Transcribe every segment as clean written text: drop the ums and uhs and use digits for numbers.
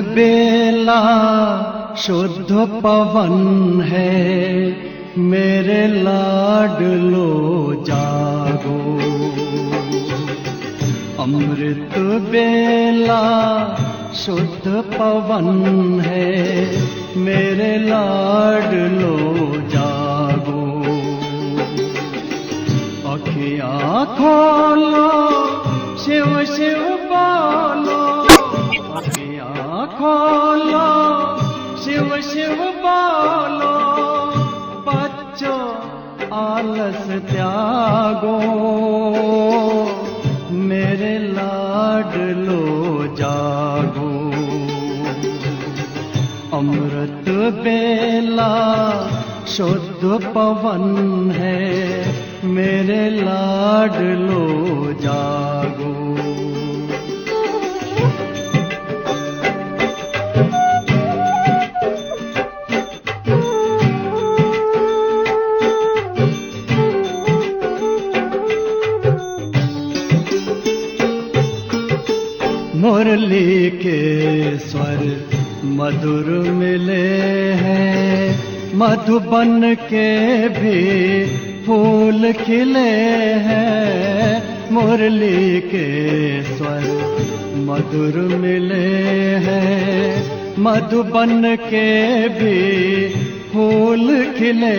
बेला शुद्ध पवन है, मेरे लाडलो जागो। अमृत बेला शुद्ध पवन है, मेरे लाडलो जागो। अखियाँ खोलो, शिव शिव बोलो, अखियाँ खोलो, शिव शिव बोलो। बच्चों आलस त्यागो, मेरे लाडलो जागो। अमृत बेला शुद्ध पवन है, मेरे लाडलो जागो। मुरली के स्वर मधुर मिले हैं, मधुबन के भी फूल खिले हैं। मुरली के स्वर मधुर मिले हैं, मधुबन के भी फूल खिले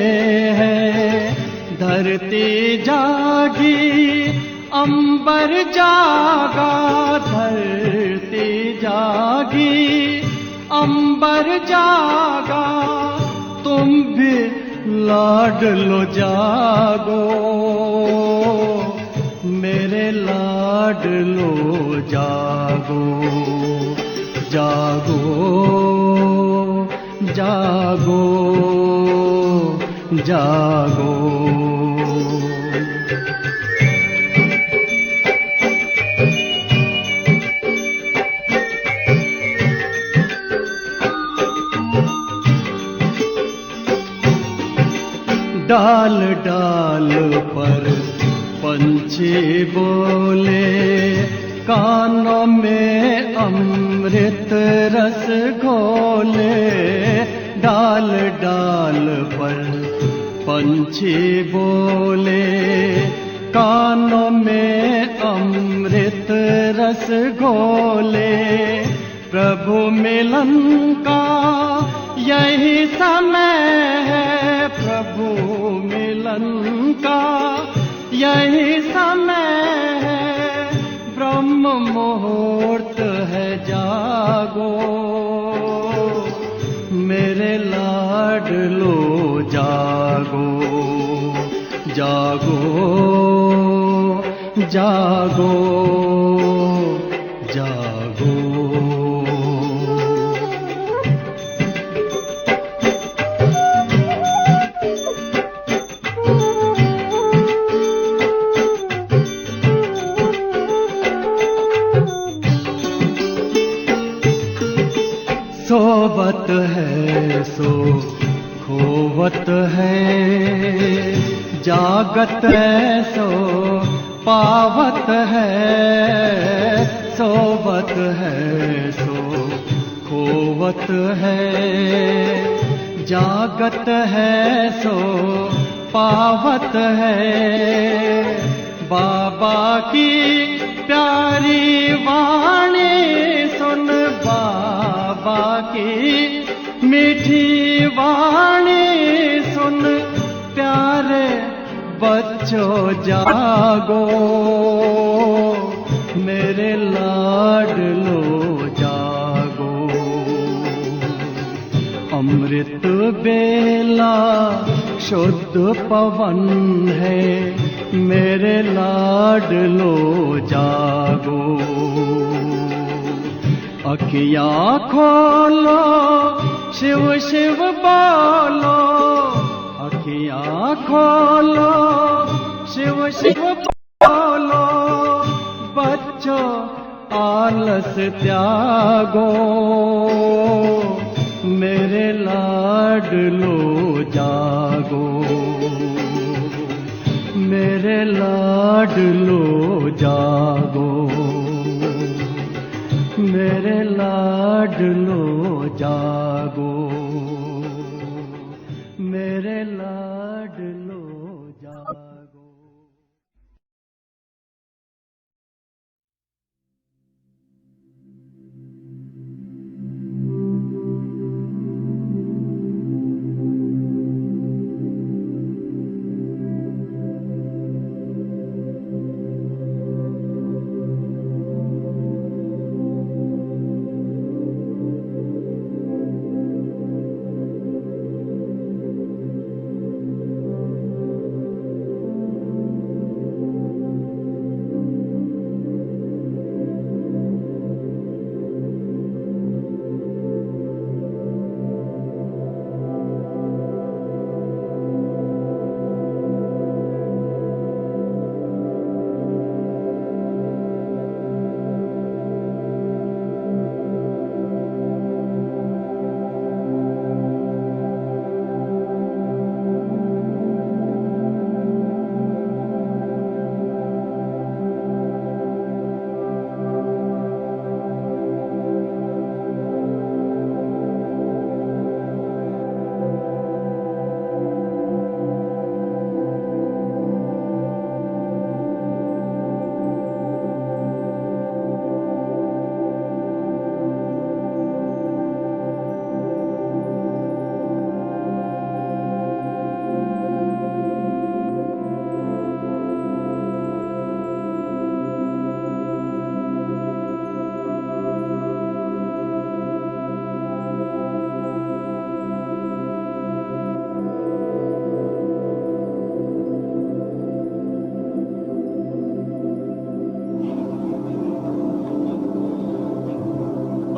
हैं। धरती जागी, अंबर जागा, धरती जागी, अंबर जागा। तुम भी लाडलो जागो, मेरे लाडलो जागो। जागो जागो जागो। डाल डाल पर पंछी बोले, कानों में अमृत रस घोले। डाल डाल पर पंछी बोले, कानों में अमृत रस घोले। प्रभु मिलन का यही समय है, प्रभु मिलन का यही समय है। ब्रह्म मुहूर्त है, जागो, मेरे लाडलो जागो। जागो जागो जागो। सोवत है सो खोवत है, जागत है सो पावत है। सोवत है सो खोवत है, जागत है सो पावत है। बाबा की प्यारी वाणी सुन, बाबा की मीठी वाणी सुन। प्यारे बच्चों जागो, मेरे लाडलो जागो। अमृत बेला शुद्ध पवन है, मेरे लाडलो जागो। अखियाँ खोलो, शिव शिव बोलो, अखियाँ खोलो, शिव शिव बोलो। बच्चों आलस त्यागो, मेरे लाडलो जागो। मेरे लाडलो जागो, मेरे लाडलो जागो, मेरे लाडलो जागो।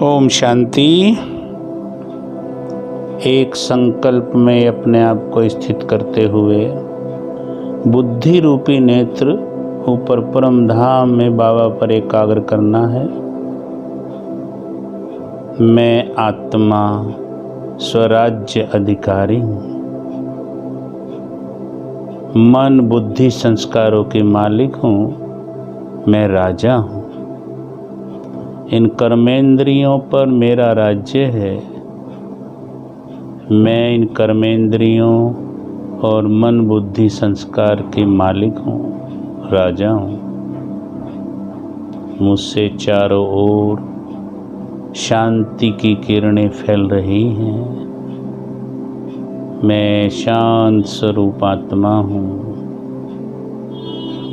ओम शांति। एक संकल्प में अपने आप को स्थित करते हुए बुद्धि रूपी नेत्र ऊपर परम धाम में बाबा पर एकाग्र करना है। मैं आत्मा स्वराज्य अधिकारी हूँ। मन बुद्धि संस्कारों के मालिक हूँ। मैं राजा हूँ। इन कर्मेंद्रियों पर मेरा राज्य है। मैं इन कर्मेंद्रियों और मन बुद्धि संस्कार के मालिक हूँ, राजा हूँ। मुझसे चारों ओर शांति की किरणें फैल रही हैं। मैं शांत स्वरूप आत्मा हूँ।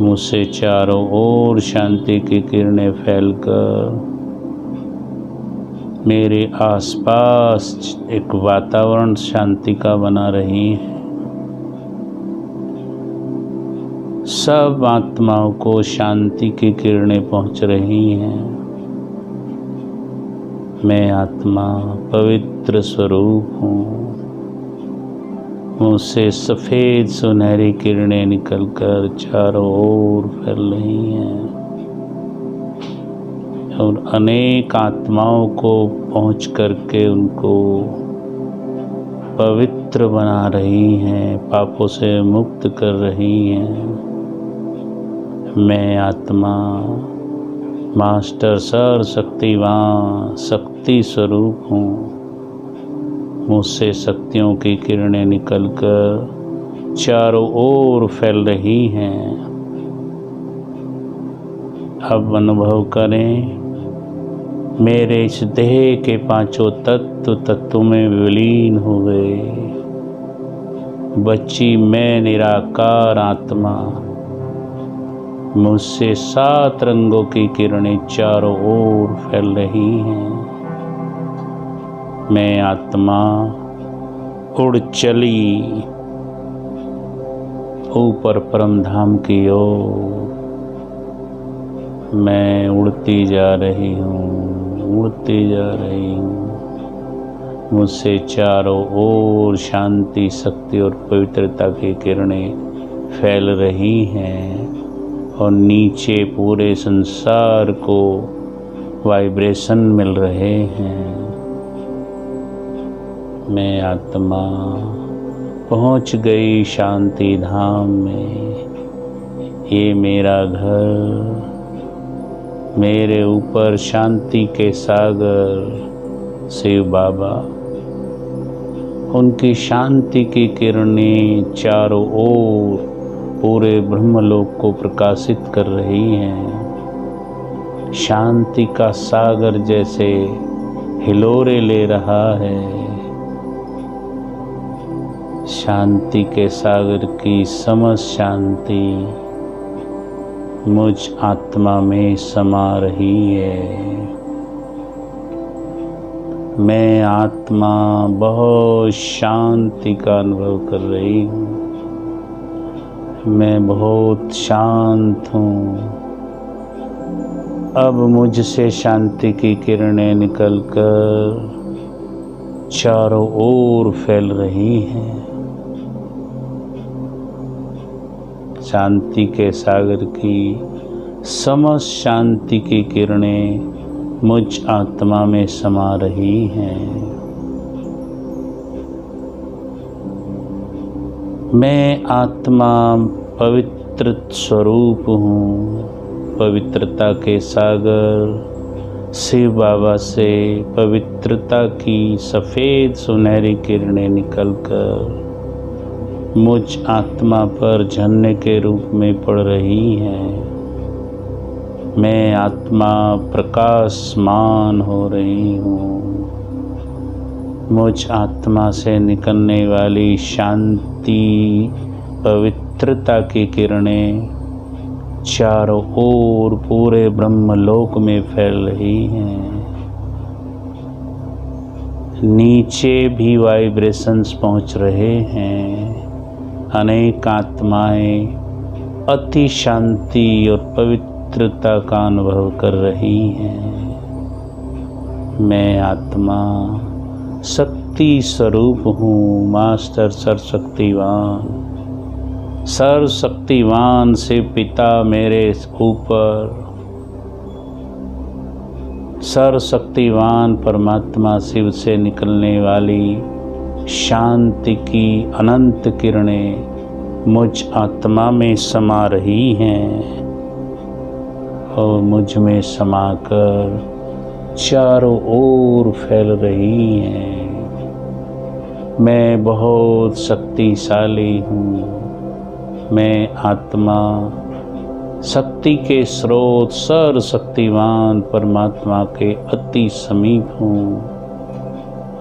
मुझसे चारों ओर शांति की किरणें फैलकर मेरे आसपास एक वातावरण शांति का बना रही है। सब आत्माओं को शांति की किरणें पहुंच रही हैं। मैं आत्मा पवित्र स्वरूप हूँ। मुझसे सफ़ेद सुनहरी किरणें निकलकर चारों ओर फैल रही हैं और अनेक आत्माओं को पहुँच करके उनको पवित्र बना रही हैं, पापों से मुक्त कर रही हैं। मैं आत्मा मास्टर सर्वशक्तिवान शक्ति स्वरूप हूँ। मुझसे शक्तियों की किरणें निकलकर चारों ओर फैल रही हैं। अब अनुभव करें, मेरे इस देह के पांचों तत्व में विलीन हो गए। बच्ची मैं निराकार आत्मा। मुझसे 7 रंगों की किरणें चारों ओर फैल रही हैं। मैं आत्मा उड़ चली ऊपर परम धाम की ओर। मैं उड़ती जा रही हूँ, उड़ती जा रही हूँ। मुझसे चारों ओर शांति, शक्ति और पवित्रता की किरणें फैल रही हैं और नीचे पूरे संसार को वाइब्रेशन मिल रहे हैं। मैं आत्मा पहुँच गई शांति धाम में। ये मेरा घर, मेरे ऊपर शांति के सागर शिव बाबा, उनकी शांति की किरणें चारों ओर पूरे ब्रह्मलोक को प्रकाशित कर रही हैं। शांति का सागर जैसे हिलोरे ले रहा है। शांति के सागर की समस्त शांति मुझ आत्मा में समा रही है। मैं आत्मा बहुत शांति का अनुभव कर रही हूँ। मैं बहुत शांत हूँ। अब मुझसे शांति की किरणें निकलकर चारों ओर फैल रही हैं। शांति के सागर की समस्त शांति की किरणें मुझ आत्मा में समा रही हैं। मैं आत्मा पवित्र स्वरूप हूँ। पवित्रता के सागर शिव बाबा से पवित्रता की सफ़ेद सुनहरी किरणें निकलकर मुझ आत्मा पर झरने के रूप में पड़ रही हैं। मैं आत्मा प्रकाशमान हो रही हूँ। मुझ आत्मा से निकलने वाली शांति पवित्रता की किरणें चारों ओर पूरे ब्रह्मलोक में फैल रही हैं। नीचे भी वाइब्रेशंस पहुँच रहे हैं। अनेक आत्माएं अति शांति और पवित्रता का अनुभव कर रही हैं। मैं आत्मा शक्ति स्वरूप हूँ। मास्टर सर्वशक्तिवान, सर्वशक्तिवान शिव पिता मेरे ऊपर, सर्वशक्तिवान परमात्मा शिव से निकलने वाली शांति की अनंत किरणें मुझ आत्मा में समा रही हैं और मुझ में समाकर चारों ओर फैल रही हैं। मैं बहुत शक्तिशाली हूँ। मैं आत्मा शक्ति के स्रोत सर्वशक्तिवान परमात्मा के अति समीप हूँ।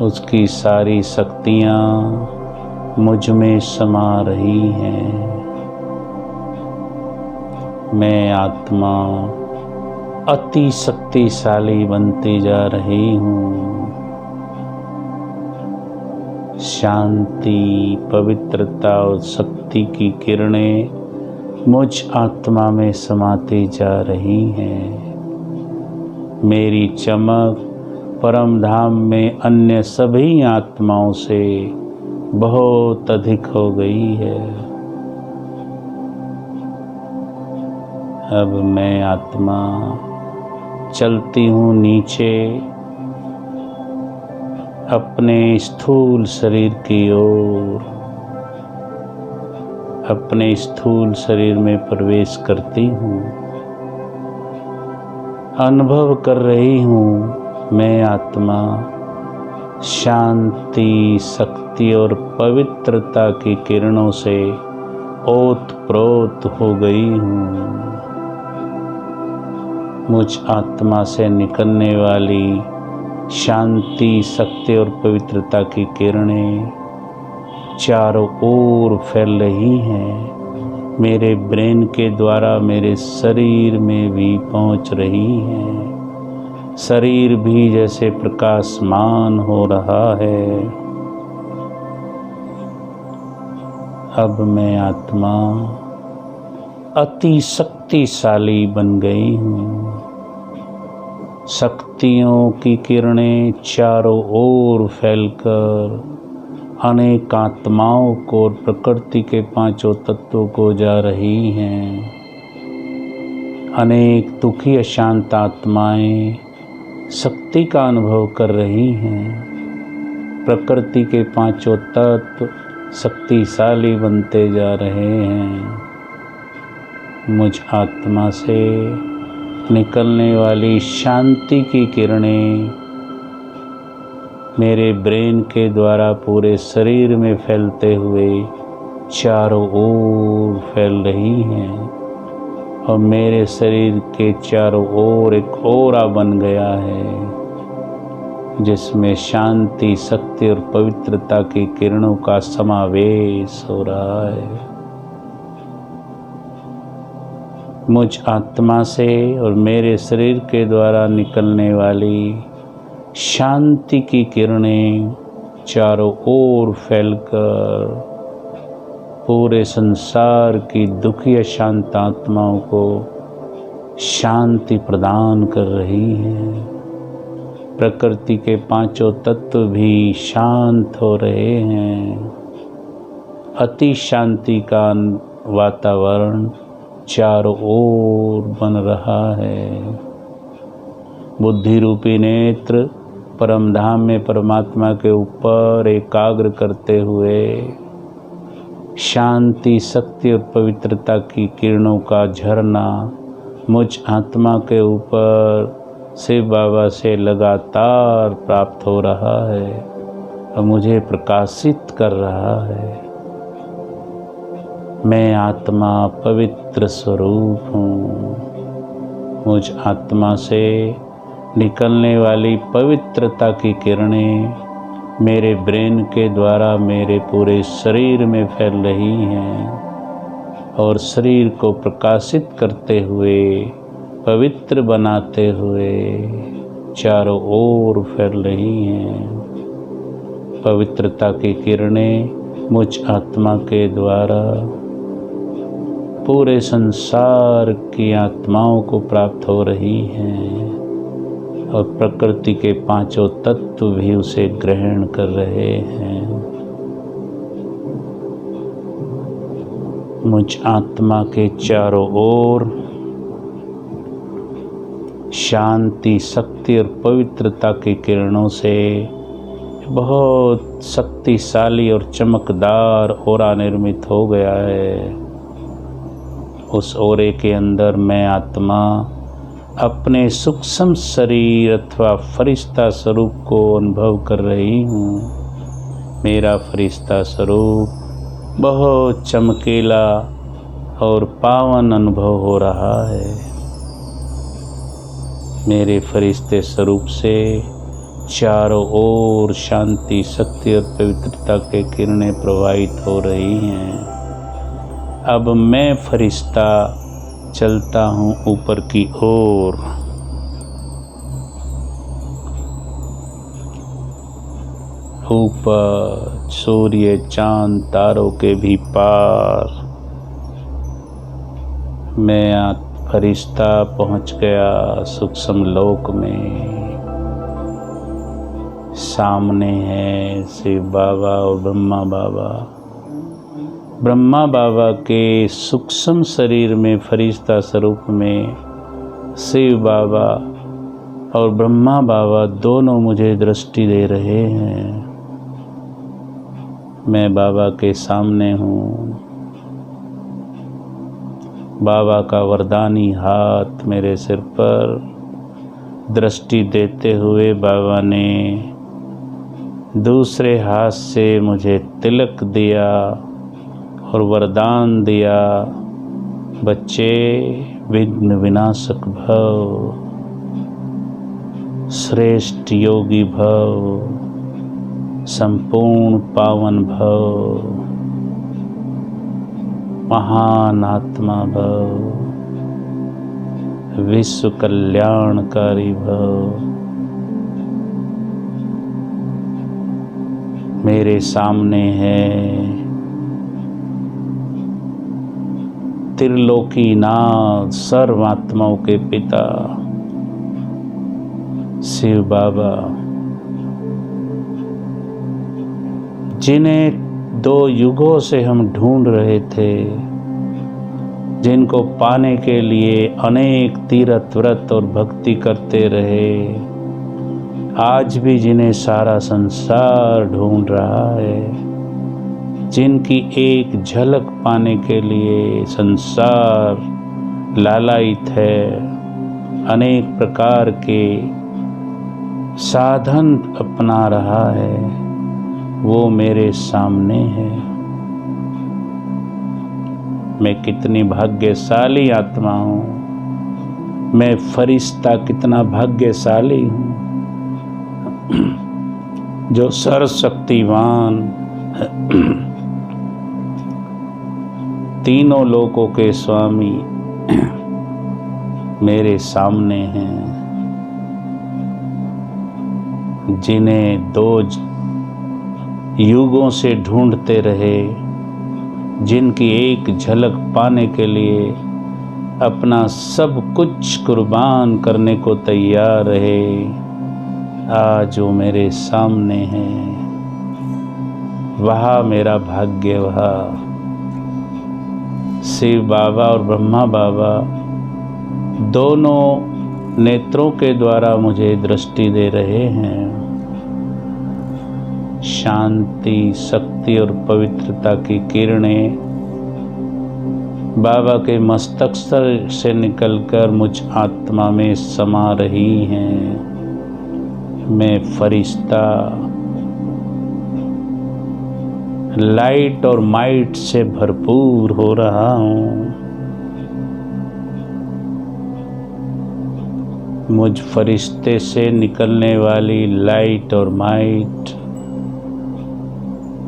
उसकी सारी शक्तियाँ मुझ में समा रही हैं। मैं आत्मा अति शक्तिशाली बनती जा रही हूँ। शांति, पवित्रता और शक्ति की किरणें मुझ आत्मा में समाती जा रही हैं। मेरी चमक परम धाम में अन्य सभी आत्माओं से बहुत अधिक हो गई है। अब मैं आत्मा चलती हूँ नीचे अपने स्थूल शरीर की ओर। अपने स्थूल शरीर में प्रवेश करती हूँ। अनुभव कर रही हूँ मैं आत्मा शांति, शक्ति और पवित्रता की किरणों से ओतप्रोत हो गई हूँ। मुझ आत्मा से निकलने वाली शांति, शक्ति और पवित्रता की किरणें चारों ओर फैल रही हैं। मेरे ब्रेन के द्वारा मेरे शरीर में भी पहुँच रही हैं। शरीर भी जैसे प्रकाशमान हो रहा है। अब मैं आत्मा अति शक्तिशाली बन गई हूँ। शक्तियों की किरणें चारों ओर फैलकर अनेक आत्माओं को और प्रकृति के पांचों तत्वों को जा रही हैं। अनेक दुखी अशांत आत्माएं शक्ति का अनुभव कर रही हैं। प्रकृति के पांचों तत्व शक्तिशाली बनते जा रहे हैं। मुझ आत्मा से निकलने वाली शांति की किरणें मेरे ब्रेन के द्वारा पूरे शरीर में फैलते हुए चारों ओर फैल रही हैं और मेरे शरीर के चारों ओर एक ऑरा बन गया है जिसमें शांति, शक्ति और पवित्रता की किरणों का समावेश हो रहा है। मुझ आत्मा से और मेरे शरीर के द्वारा निकलने वाली शांति की किरणें चारों ओर फैलकर पूरे संसार की दुखी अशांत आत्माओं को शांति प्रदान कर रही हैं। प्रकृति के पांचों तत्व भी शांत हो रहे हैं। अति शांति का वातावरण चारों ओर बन रहा है। बुद्धि रूपी नेत्र परम धाम में परमात्मा के ऊपर एकाग्र करते हुए शांति, शक्ति और पवित्रता की किरणों का झरना मुझ आत्मा के ऊपर शिव बाबा से लगातार प्राप्त हो रहा है और मुझे प्रकाशित कर रहा है। मैं आत्मा पवित्र स्वरूप हूँ। मुझ आत्मा से निकलने वाली पवित्रता की किरणें मेरे ब्रेन के द्वारा मेरे पूरे शरीर में फैल रही हैं और शरीर को प्रकाशित करते हुए, पवित्र बनाते हुए चारों ओर फैल रही हैं। पवित्रता की किरणें मुझ आत्मा के द्वारा पूरे संसार की आत्माओं को प्राप्त हो रही हैं और प्रकृति के पांचों तत्व भी उसे ग्रहण कर रहे हैं। मुझ आत्मा के चारों ओर शांति, शक्ति और पवित्रता की किरणों से बहुत शक्तिशाली और चमकदार ऑरा निर्मित हो गया है। उस ऑरे के अंदर मैं आत्मा अपने सूक्ष्म शरीर अथवा फरिश्ता स्वरूप को अनुभव कर रही हूँ। मेरा फरिश्ता स्वरूप बहुत चमकीला और पावन अनुभव हो रहा है। मेरे फरिश्ते स्वरूप से चारों ओर शांति, शक्ति और पवित्रता के किरणें प्रवाहित हो रही हैं। अब मैं फरिश्ता चलता हूँ ऊपर की ओर। ऊपर सूर्य, चांद, तारों के भी पार मैं फरिश्ता पहुँच गया सूक्ष्म लोक में। सामने है शिव बाबा और ब्रह्मा बाबा। ब्रह्मा बाबा के सूक्ष्म शरीर में फरिश्ता स्वरूप में शिव बाबा और ब्रह्मा बाबा दोनों मुझे दृष्टि दे रहे हैं। मैं बाबा के सामने हूँ। बाबा का वरदानी हाथ मेरे सिर पर दृष्टि देते हुए बाबा ने दूसरे हाथ से मुझे तिलक दिया और वरदान दिया, बच्चे विघ्न विनाशक भव, श्रेष्ठ योगी भव, संपूर्ण पावन भव, महान आत्मा भव, विश्व कल्याणकारी भव। मेरे सामने है त्रिलोकीनाथ, सर्वात्माओं के पिता शिव बाबा, जिन्हें 2 युगों से हम ढूंढ रहे थे, जिनको पाने के लिए अनेक तीर्थ, व्रत और भक्ति करते रहे, आज भी जिन्हें सारा संसार ढूंढ रहा है, जिनकी एक झलक पाने के लिए संसार लालायित है, अनेक प्रकार के साधन अपना रहा है, वो मेरे सामने है। मैं कितनी भाग्यशाली आत्मा हूँ, मैं फरिश्ता कितना भाग्यशाली हूँ जो सर्वशक्तिवान तीनों लोकों के स्वामी मेरे सामने हैं, जिन्हें 2 युगों से ढूंढते रहे, जिनकी एक झलक पाने के लिए अपना सब कुछ कुर्बान करने को तैयार रहे, आज वो मेरे सामने हैं। वह मेरा भाग्य, वह शिव बाबा और ब्रह्मा बाबा दोनों नेत्रों के द्वारा मुझे दृष्टि दे रहे हैं। शांति, शक्ति और पवित्रता की किरणें बाबा के मस्तक से निकलकर मुझ आत्मा में समा रही हैं। मैं फरिश्ता लाइट और माइट से भरपूर हो रहा हूँ। मुझ फरिश्ते से निकलने वाली लाइट और माइट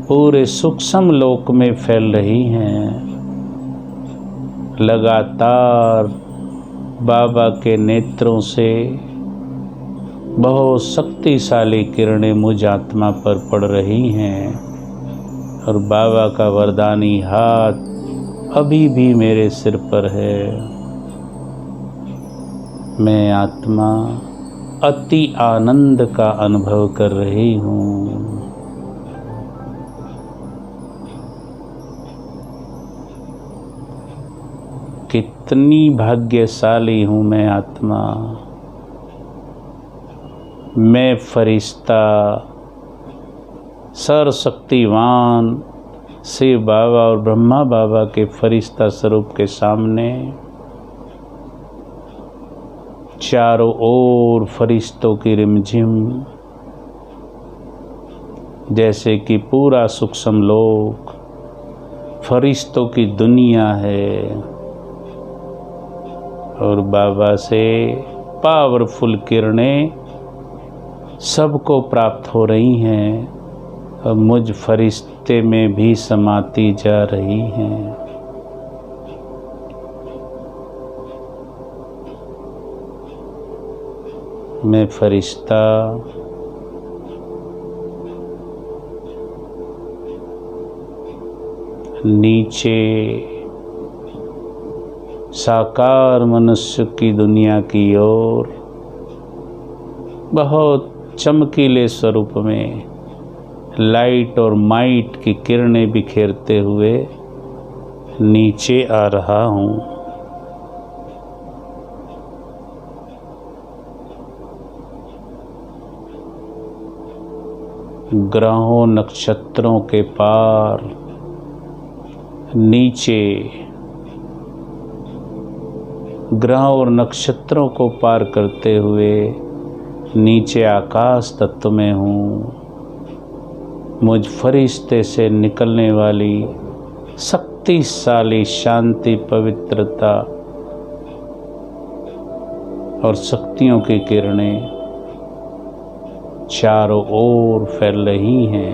पूरे सूक्ष्म लोक में फैल रही हैं। लगातार बाबा के नेत्रों से बहुत शक्तिशाली किरणें मुझ आत्मा पर पड़ रही हैं और बाबा का वरदानी हाथ अभी भी मेरे सिर पर है। मैं आत्मा अति आनंद का अनुभव कर रही हूँ। कितनी भाग्यशाली हूँ मैं आत्मा। मैं फरिश्ता सर्वशक्तिवान शिव बाबा और ब्रह्मा बाबा के फरिश्ता स्वरूप के सामने चारों ओर फरिश्तों की रिमझिम, जैसे कि पूरा सूक्ष्म लोक फरिश्तों की दुनिया है और बाबा से पावरफुल किरणें सबको प्राप्त हो रही हैं और मुझ फरिश्ते में भी समाती जा रही हैं। मैं फरिश्ता नीचे साकार मनुष्य की दुनिया की ओर बहुत चमकीले स्वरूप में लाइट और माइट की किरणें बिखेरते हुए नीचे आ रहा हूँ। ग्रहों नक्षत्रों के पार नीचे, ग्रह और नक्षत्रों को पार करते हुए नीचे आकाश तत्व में हूँ। मुझ फरिश्ते से निकलने वाली शक्तिशाली शांति, पवित्रता और शक्तियों की किरणें चारों ओर फैल रही हैं,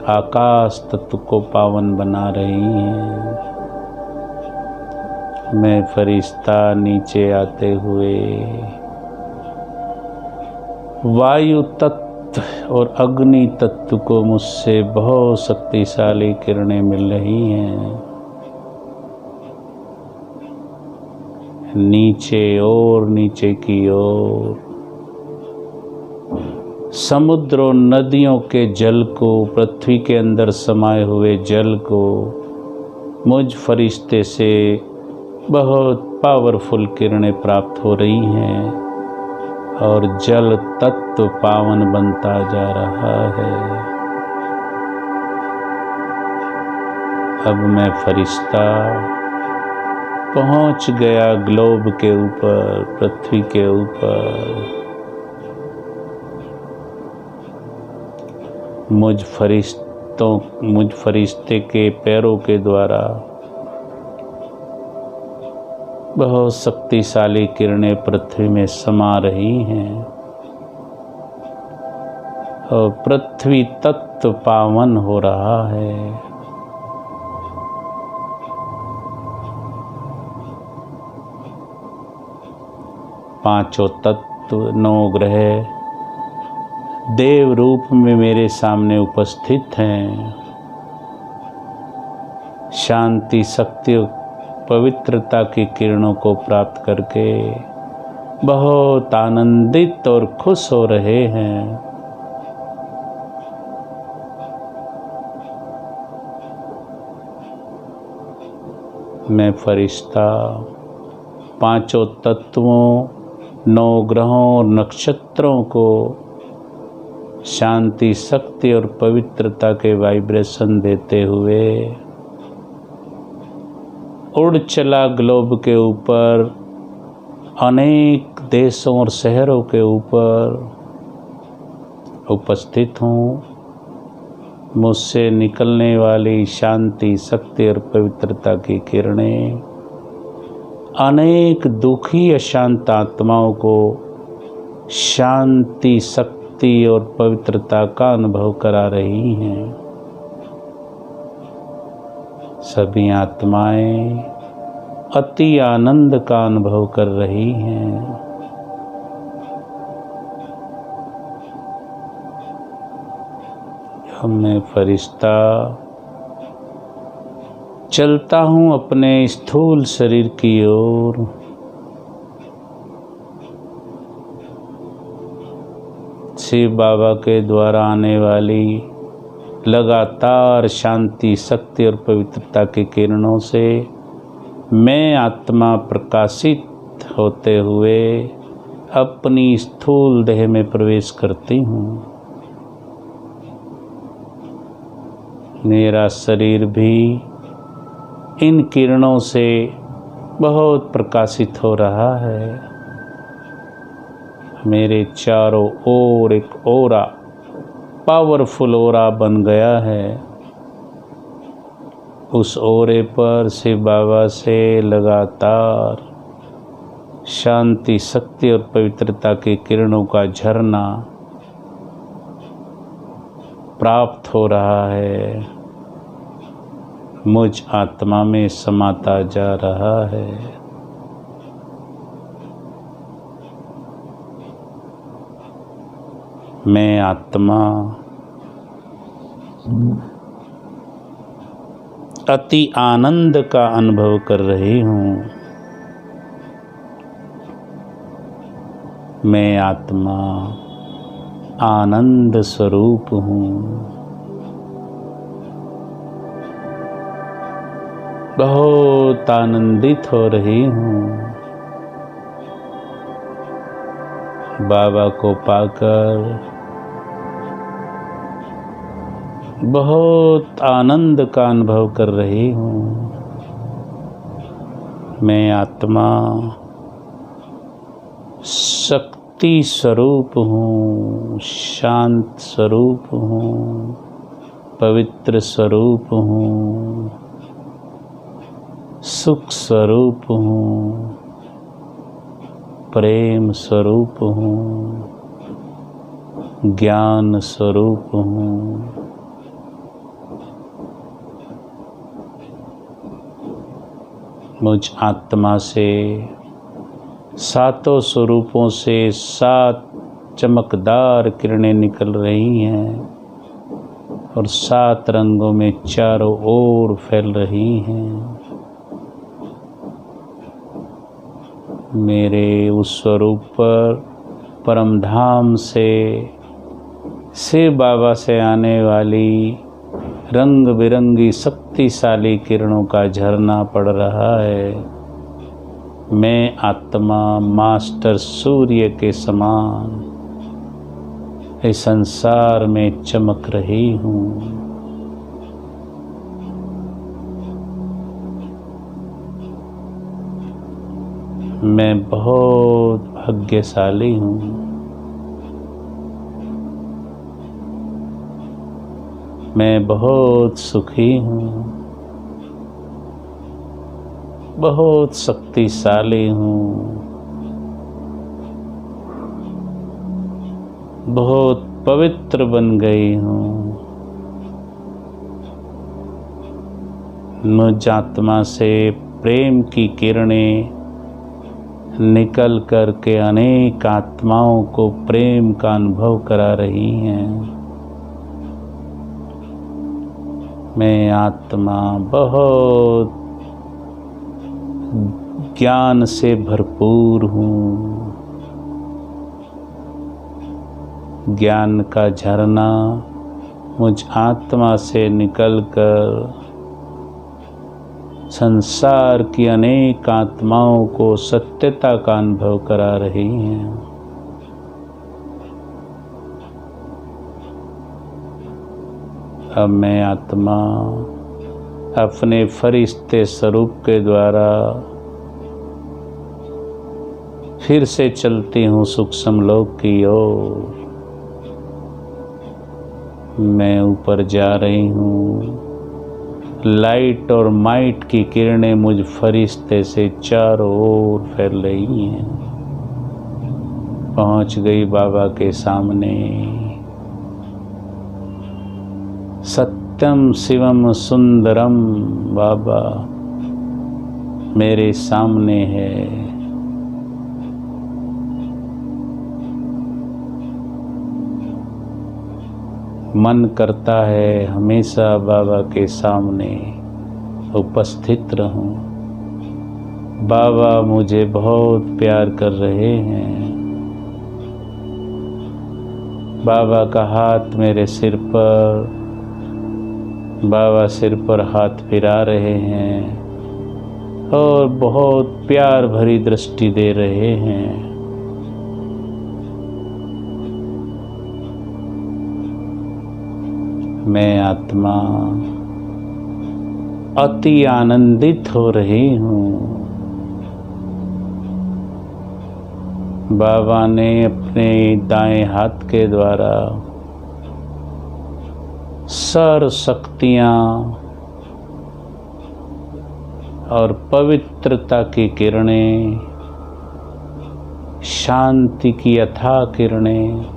आकाश तत्व को पावन बना रही हैं। मैं फरिश्ता नीचे आते हुए वायु तत्व और अग्नि तत्व को मुझसे बहुत शक्तिशाली किरणें मिल रही हैं। नीचे और नीचे की ओर समुद्र और नदियों के जल को, पृथ्वी के अंदर समाये हुए जल को मुझ फरिश्ते से बहुत पावरफुल किरणें प्राप्त हो रही हैं और जल तत्व पावन बनता जा रहा है। अब मैं फरिश्ता पहुंच गया ग्लोब के ऊपर, पृथ्वी के ऊपर। मुझ फरिश्ते के पैरों के द्वारा बहुत शक्तिशाली किरणें पृथ्वी में समा रही हैं और पृथ्वी तत्व पावन हो रहा है। पांचों तत्व, 9 ग्रह देव रूप में मेरे सामने उपस्थित हैं। शांति, शक्ति और पवित्रता की किरणों को प्राप्त करके बहुत आनंदित और खुश हो रहे हैं। मैं फरिश्ता पांचों तत्वों, 9 ग्रहों और नक्षत्रों को शांति, शक्ति और पवित्रता के वाइब्रेशन देते हुए उड़ चला ग्लोब के ऊपर, अनेक देशों और शहरों के ऊपर उपस्थित हूँ। मुझसे निकलने वाली शांति, शक्ति और पवित्रता की किरणें अनेक दुखी अशांत आत्माओं को शांति, शक्ति और पवित्रता का अनुभव करा रही हैं। सभी आत्माएं अति आनंद का अनुभव कर रही हैं। मैं फरिश्ता चलता हूँ अपने स्थूल शरीर की ओर। शिव बाबा के द्वारा आने वाली लगातार शांति, शक्ति और पवित्रता की किरणों से मैं आत्मा प्रकाशित होते हुए अपनी स्थूल देह में प्रवेश करती हूँ। मेरा शरीर भी इन किरणों से बहुत प्रकाशित हो रहा है। मेरे चारों ओर एक ओरा, पावरफुल ओरा बन गया है। उस ओरे पर शिव बाबा से लगातार शांति, शक्ति और पवित्रता की किरणों का झरना प्राप्त हो रहा है, मुझ आत्मा में समाता जा रहा है। मैं आत्मा अति आनंद का अनुभव कर रही हूँ। मैं आत्मा आनंद स्वरूप हूँ। बहुत आनंदित हो रही हूँ। बाबा को पाकर बहुत आनंद का अनुभव कर रही हूँ। मैं आत्मा शक्ति स्वरूप हूँ, शांत स्वरूप हूँ, पवित्र स्वरूप हूँ, सुख स्वरूप हूँ, प्रेम स्वरूप हूँ, ज्ञान स्वरूप हूँ। मुझ आत्मा से सातों स्वरूपों से 7 चमकदार किरणें निकल रही हैं और 7 रंगों में चारों ओर फैल रही हैं। मेरे उस स्वरूप पर परम धाम से शिव बाबा से आने वाली रंग बिरंगी शक्तिशाली किरणों का झरना पड़ रहा है। मैं आत्मा मास्टर सूर्य के समान इस संसार में चमक रही हूँ। मैं बहुत भाग्यशाली हूँ। मैं बहुत सुखी हूँ, बहुत शक्तिशाली हूँ, बहुत पवित्र बन गई हूँ। मुझ आत्मा से प्रेम की किरणें निकल कर के अनेक आत्माओं को प्रेम का अनुभव करा रही हैं। मैं आत्मा बहुत ज्ञान से भरपूर हूँ। ज्ञान का झरना मुझ आत्मा से निकलकर संसार की अनेक आत्माओं को सत्यता का अनुभव करा रही हैं। अब मैं आत्मा अपने फरिश्ते स्वरूप के द्वारा फिर से चलती हूँ सूक्ष्म लोक की ओर। मैं ऊपर जा रही हूँ। लाइट और माइट की किरणें मुझ फरिश्ते से चारों ओर फैल रही हैं। पहुंच गई बाबा के सामने। सत्यम शिवम सुंदरम बाबा मेरे सामने है। मन करता है हमेशा बाबा के सामने उपस्थित रहूं। बाबा मुझे बहुत प्यार कर रहे हैं। बाबा का हाथ मेरे सिर पर, बाबा सिर पर हाथ फिरा रहे हैं और बहुत प्यार भरी दृष्टि दे रहे हैं। मैं आत्मा अति आनंदित हो रही हूँ। बाबा ने अपने दाएं हाथ के द्वारा सर्व शक्तियाँ और पवित्रता की किरणें, शांति की अथाह किरणें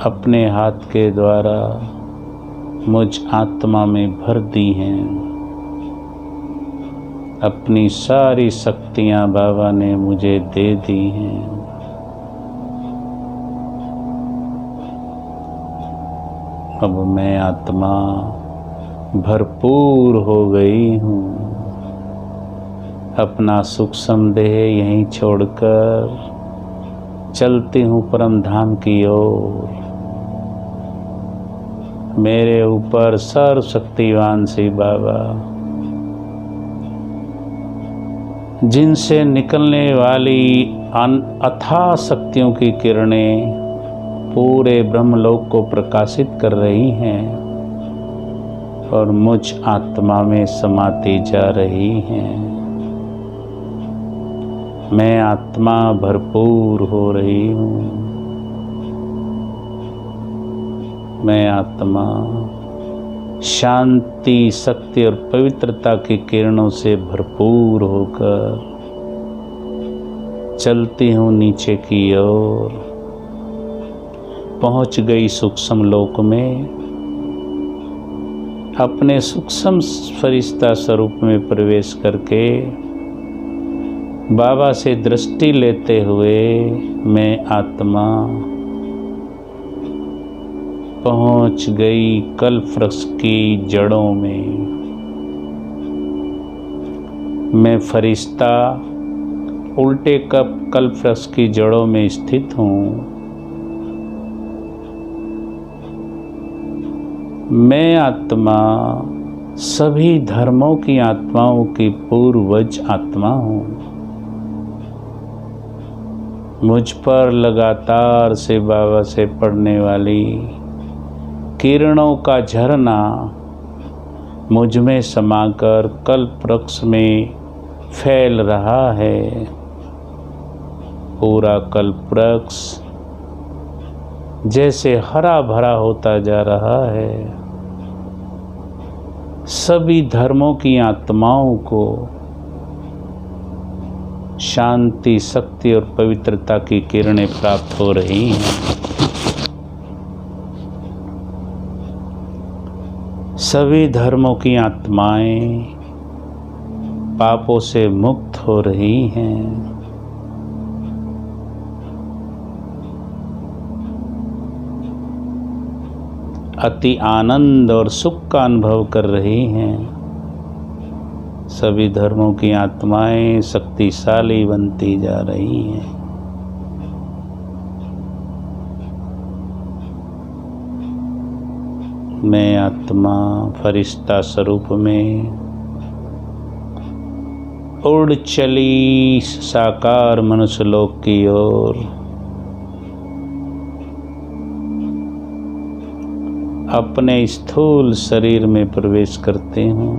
अपने हाथ के द्वारा मुझ आत्मा में भर दी हैं। अपनी सारी शक्तियाँ बाबा ने मुझे दे दी हैं। अब मैं आत्मा भरपूर हो गई हूँ। अपना सूक्ष्म देह यहीं छोड़कर चलती हूँ परम धाम की ओर। मेरे ऊपर सर्वशक्तिवान श्री बाबा, जिनसे निकलने वाली अथाह शक्तियों की किरणें पूरे ब्रह्मलोक को प्रकाशित कर रही हैं और मुझ आत्मा में समाती जा रही हैं। मैं आत्मा भरपूर हो रही हूँ। मैं आत्मा शांति, शक्ति और पवित्रता की किरणों से भरपूर होकर चलती हूँ नीचे की ओर। पहुँच गई सूक्ष्म लोक में। अपने सूक्ष्म फरिश्ता स्वरूप में प्रवेश करके बाबा से दृष्टि लेते हुए मैं आत्मा पहुंच गई कल्प वृक्ष की जड़ों में। मैं फरिश्ता उल्टे कल्प वृक्ष की जड़ों में स्थित हूँ। मैं आत्मा सभी धर्मों की आत्माओं की पूर्वज आत्मा हूँ। मुझ पर लगातार से बाबा से पड़ने वाली किरणों का झरना मुझ में समाकर कल्प वृक्ष में फैल रहा है। पूरा कल्पवृक्ष जैसे हरा भरा होता जा रहा है। सभी धर्मों की आत्माओं को शांति, शक्ति और पवित्रता की किरणें प्राप्त हो रही हैं। सभी धर्मों की आत्माएं पापों से मुक्त हो रही हैं। अति आनंद और सुख का अनुभव कर रही हैं। सभी धर्मों की आत्माएं शक्तिशाली बनती जा रही हैं। मैं आत्मा फरिश्ता स्वरूप में उड़ चली साकार मनुष्य लोक की ओर। अपने स्थूल शरीर में प्रवेश करते हूँ।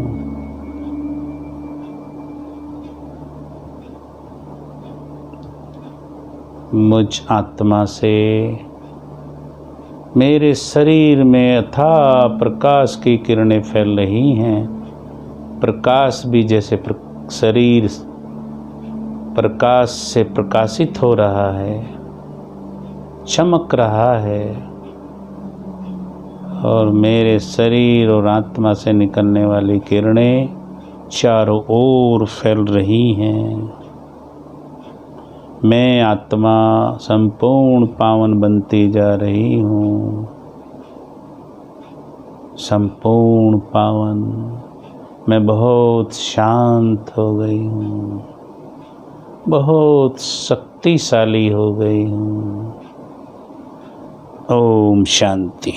मुझ आत्मा से मेरे शरीर में अथाह प्रकाश की किरणें फैल रही हैं। प्रकाश भी जैसे शरीर प्रकाश से प्रकाशित हो रहा है, चमक रहा है, और मेरे शरीर और आत्मा से निकलने वाली किरणें चारों ओर फैल रही हैं। मैं आत्मा संपूर्ण पावन बनती जा रही हूँ। संपूर्ण पावन। मैं बहुत शांत हो गई हूँ, बहुत शक्तिशाली हो गई हूँ। ओम शांति।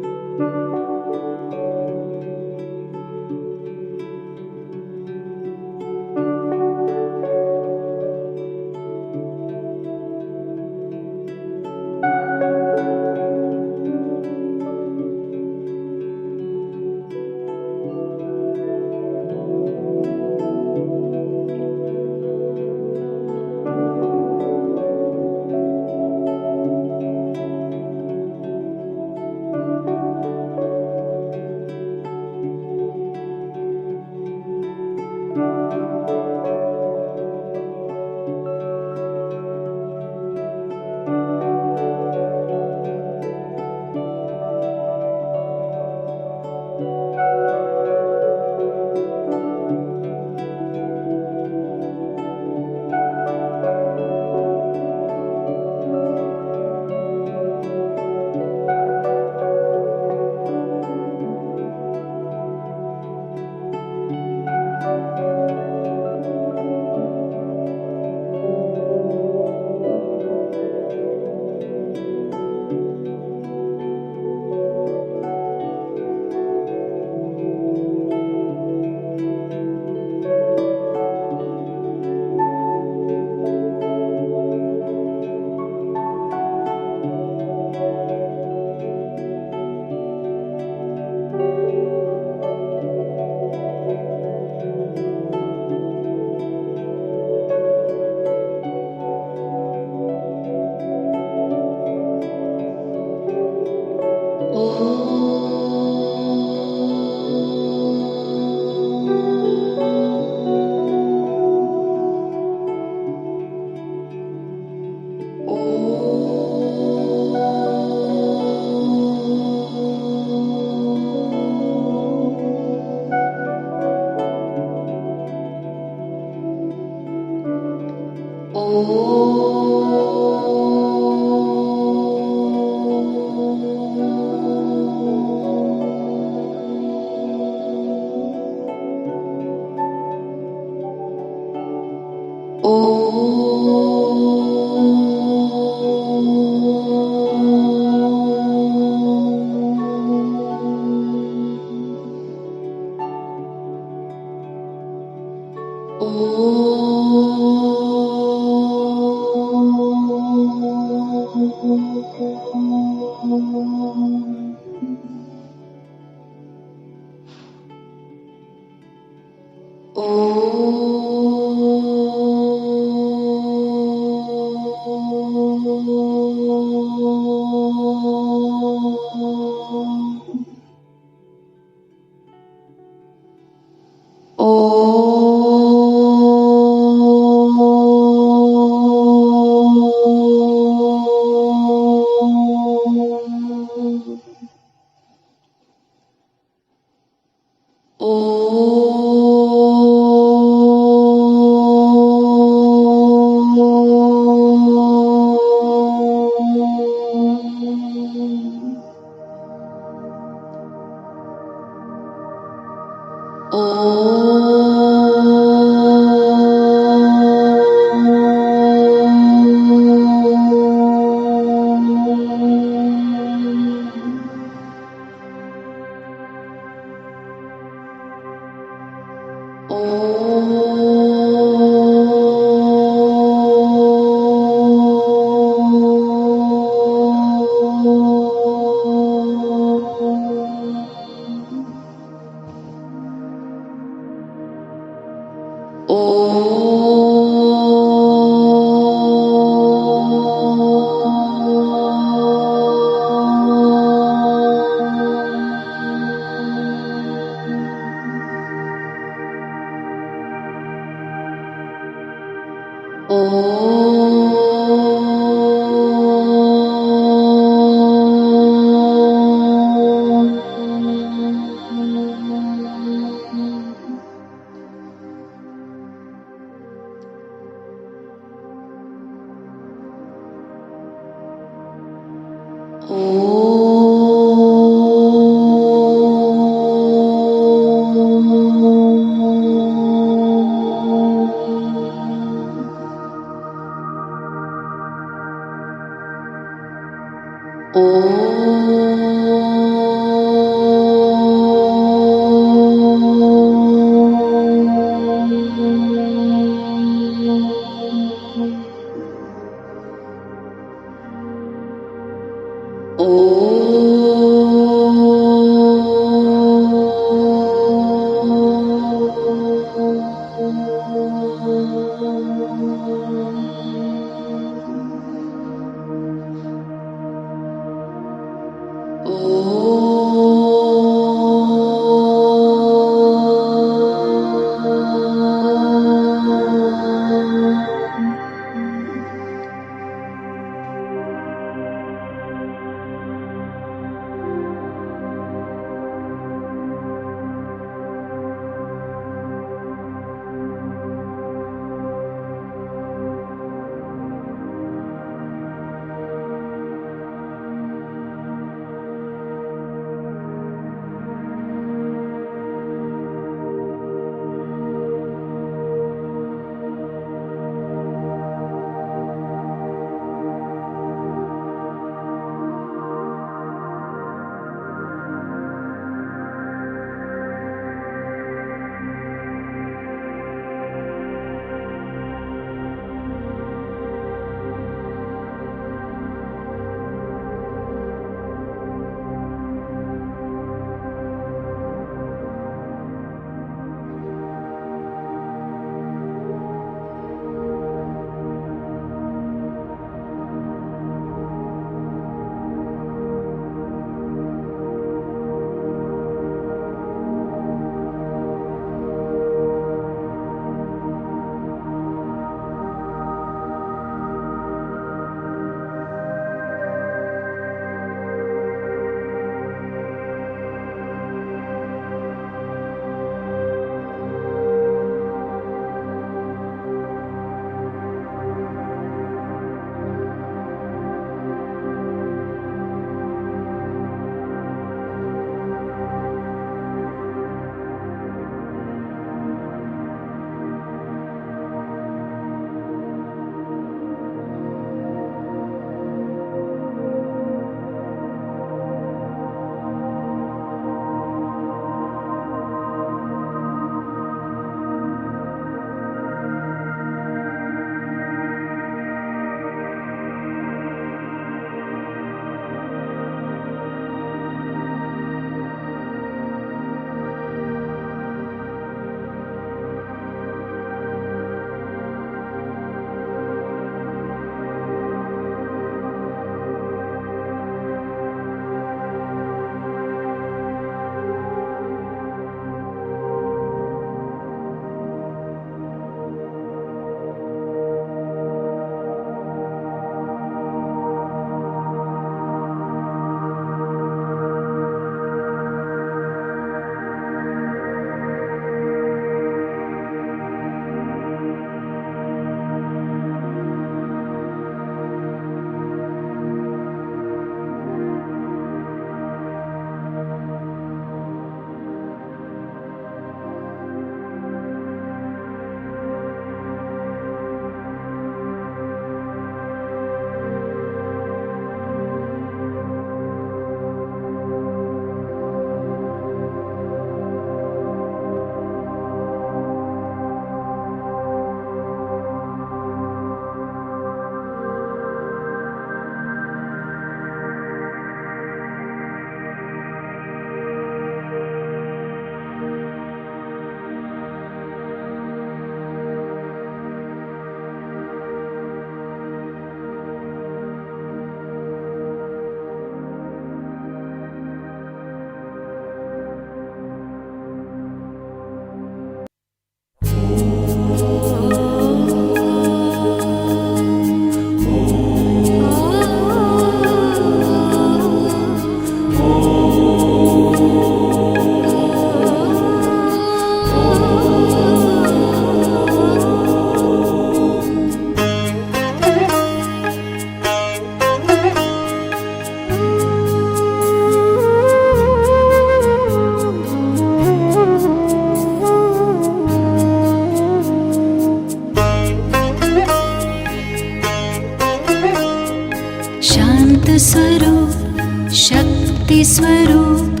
स्वरूप शक्ति स्वरूप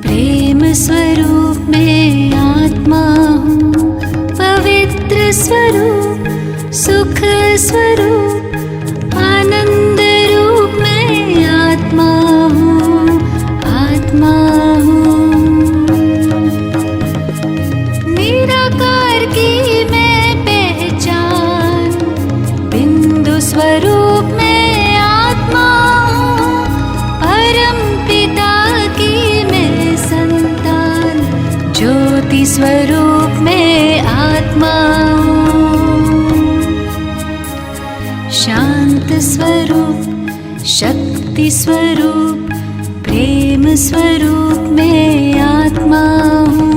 प्रेम स्वरूप मैं आत्मा हूँ। पवित्र स्वरूप सुख स्वरूप आनंद रूप मैं आत्मा हूँ, आत्मा हूँ। निराकार की मैं पहचान बिंदु स्वरूप मैं आत्मा हूँ। परम पिता की मैं संतान ज्योति स्वरूप मैं आत्मा हूँ। शांत स्वरूप शक्ति स्वरूप प्रेम स्वरूप मैं आत्मा हूँ।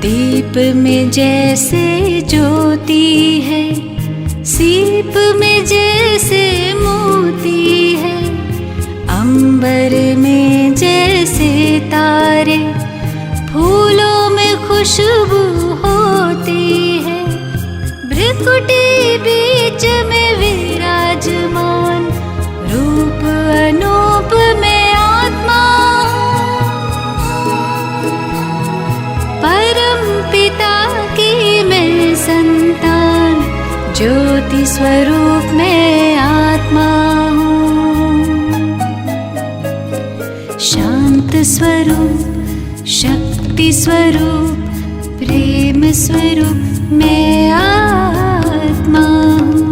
दीप में जैसे ज्योति है, सीप में जैसे मोती है, अंबर में जैसे तारे, फूलों में खुशबू होती है। भ्रिकुटी बीच में विराजमान रूप अनूप में आत्मा हूँ। परम पिता की मैं संतान ज्योति स्वरूप मैं आत्मा हूँ। शांत स्वरूप शक्ति स्वरूप प्रेम स्वरूप मैं आत्मा हूँ।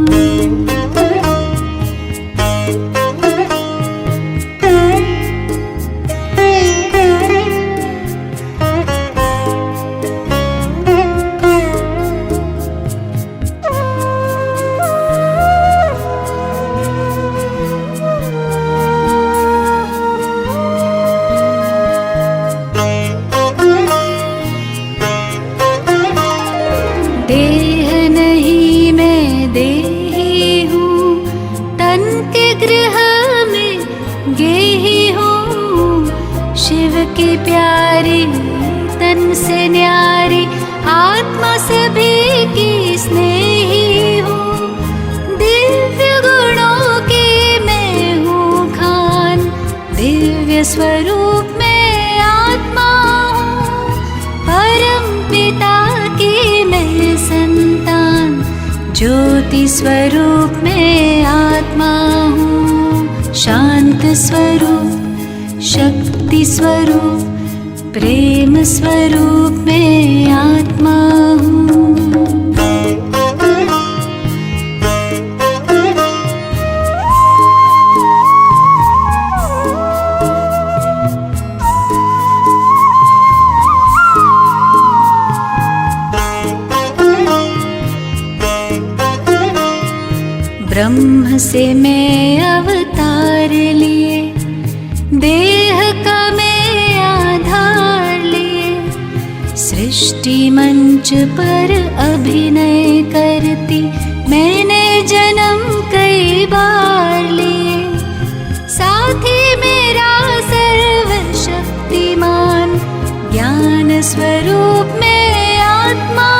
देह नहीं मैं देही हूँ, तन के गृह में गेही हूँ। शिव की प्यारी तन से न्यारी आत्मा सभी की स्नेही हूँ। दिव्य गुणों की मैं हूँ खान दिव्य स्वरूप में आत्मा हूँ। परम पिता की मैं संतान ज्योति स्वरूप में आत्मा हूँ। शांत स्वरूप शक्ति स्वरूप प्रेम स्वरूप में आत्मा हूँ। ब्रह्म से मैं अवतार लिए, देह का मैं आधार लिए। सृष्टि मंच पर अभिनय करती मैंने जन्म कई बार लिए। साथी मेरा सर्वशक्तिमान ज्ञान स्वरूप में आत्मा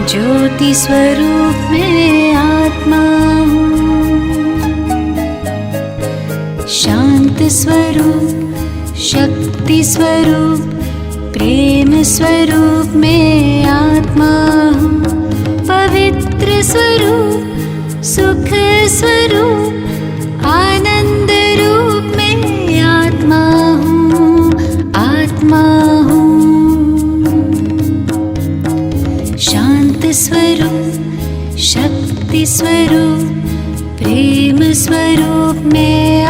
ज्योति स्वरूप में आत्मा हूँ। शांत स्वरूप शक्ति स्वरूप प्रेम स्वरूप में आत्मा हूँ। पवित्र स्वरूप सुख स्वरूप आनंद रूप में आत्मा हूँ, आत्मा हूँ। शांत स्वरूप शक्ति स्वरूप प्रेम स्वरूप में